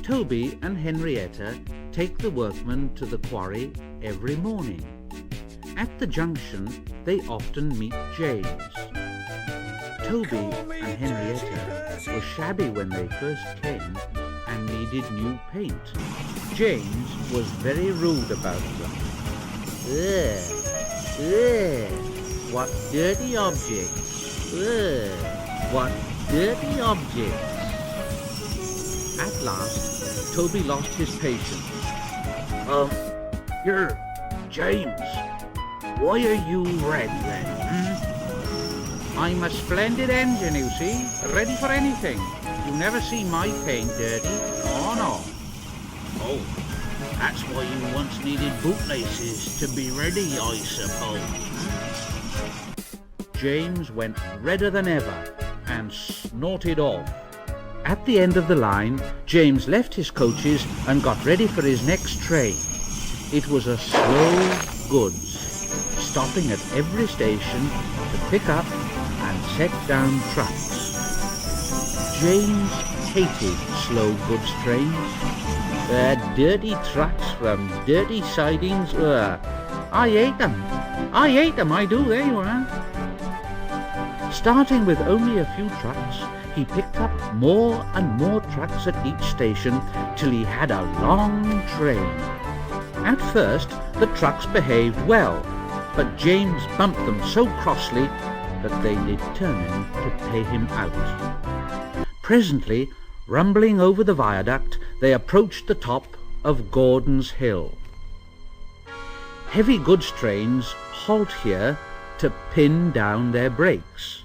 Toby and Henrietta take the workmen to the quarry every morning. At the junction, they often meet James. Toby and Henrietta were shabby when they first came and needed new paint. James was very rude about them. What dirty objects! What dirty objects! At last, Toby lost his patience. You're James. Why are you red then? I'm a splendid engine, you see, ready for anything. You never see my paint dirty. Oh, no. Oh, that's why you once needed bootlaces to be ready, I suppose. James went redder than ever and snorted off. At the end of the line, James left his coaches and got ready for his next train. It was a slow goods, stopping at every station to pick up and set down trucks. James hated slow goods trains. Dirty trucks from dirty sidings. I hate them. I do, there you are. Starting with only a few trucks, he picked up more and more trucks at each station till he had a long train. At first, the trucks behaved well, but James bumped them so crossly that they determined to pay him out. Presently, rumbling over the viaduct, they approached the top of Gordon's Hill. Heavy goods trains halt here to pin down their brakes.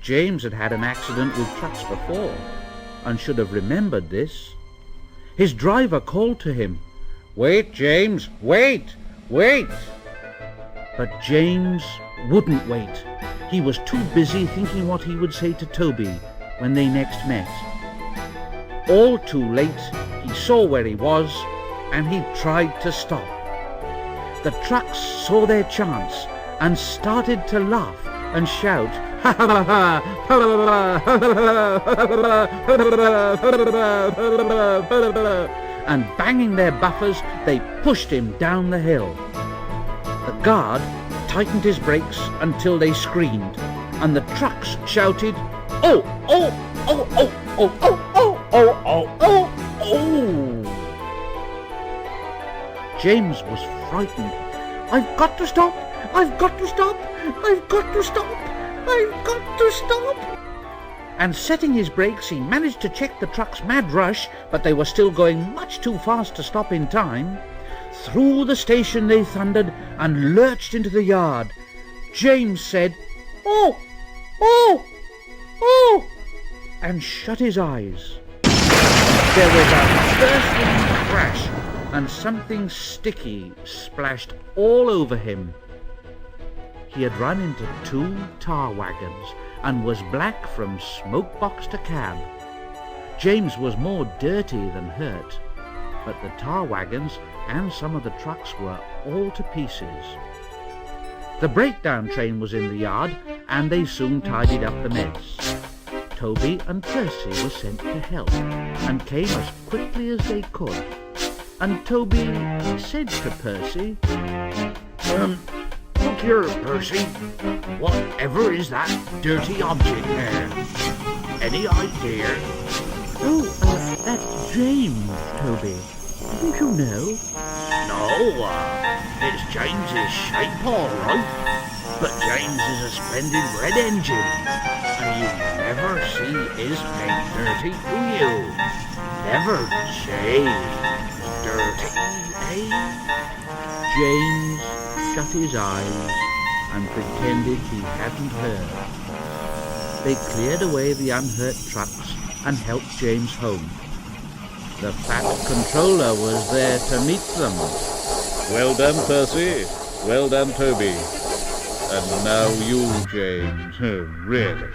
James had had an accident with trucks before and should have remembered this. His driver called to him, "Wait, James, wait, wait!" But James wouldn't wait. He was too busy thinking what he would say to Toby when they next met. All too late, he saw where he was and he tried to stop. The trucks saw their chance and started to laugh and shout, and banging their buffers, they pushed him down the hill. The guard tightened his brakes until they screamed, and the trucks shouted, "Oh, oh, oh, oh, oh, oh, oh, oh, oh, oh, oh!" James was frightened. "I've got to stop! I've got to stop! I've got to stop! I've got to stop!" And setting his brakes, he managed to check the truck's mad rush, but they were still going much too fast to stop in time. Through the station they thundered and lurched into the yard. James said, "Oh, oh, oh," and shut his eyes. There was a bursting crash, and something sticky splashed all over him. He had run into 2 tar wagons and was black from smoke box to cab. James was more dirty than hurt, but the tar wagons and some of the trucks were all to pieces. The breakdown train was in the yard, and they soon tidied up the mess. Toby and Percy were sent to help, and came as quickly as they could. And Toby said to Percy, "Look here, Percy, whatever is that dirty object there? Any idea?" "Oh, that's James, Toby. Didn't you know?" "No, it's James's shape all right, but James is a splendid red engine, and you never see his paint dirty, do you? Never James dirty, eh?" James shut his eyes and pretended he hadn't heard. They cleared away the unhurt trucks and helped James home. The fat controller was there to meet them. "Well done, Percy. Well done, Toby. And now you, James. Really.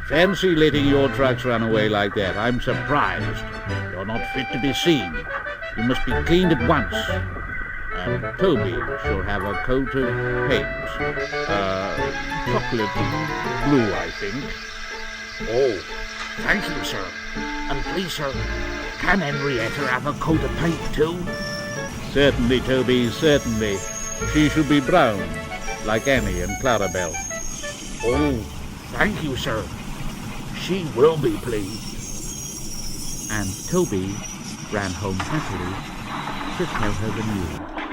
Fancy letting your trucks run away like that. I'm surprised. You're not fit to be seen. You must be cleaned at once. And Toby shall have a coat of paint. Chocolate blue, I think." "Oh, thank you, sir. And please, sir, Can Henrietta have a coat of paint too? Certainly, Toby, certainly. She should be brown, like Annie and Clarabelle. Oh, thank you, sir. She will be pleased. And Toby ran home happily to tell her the news.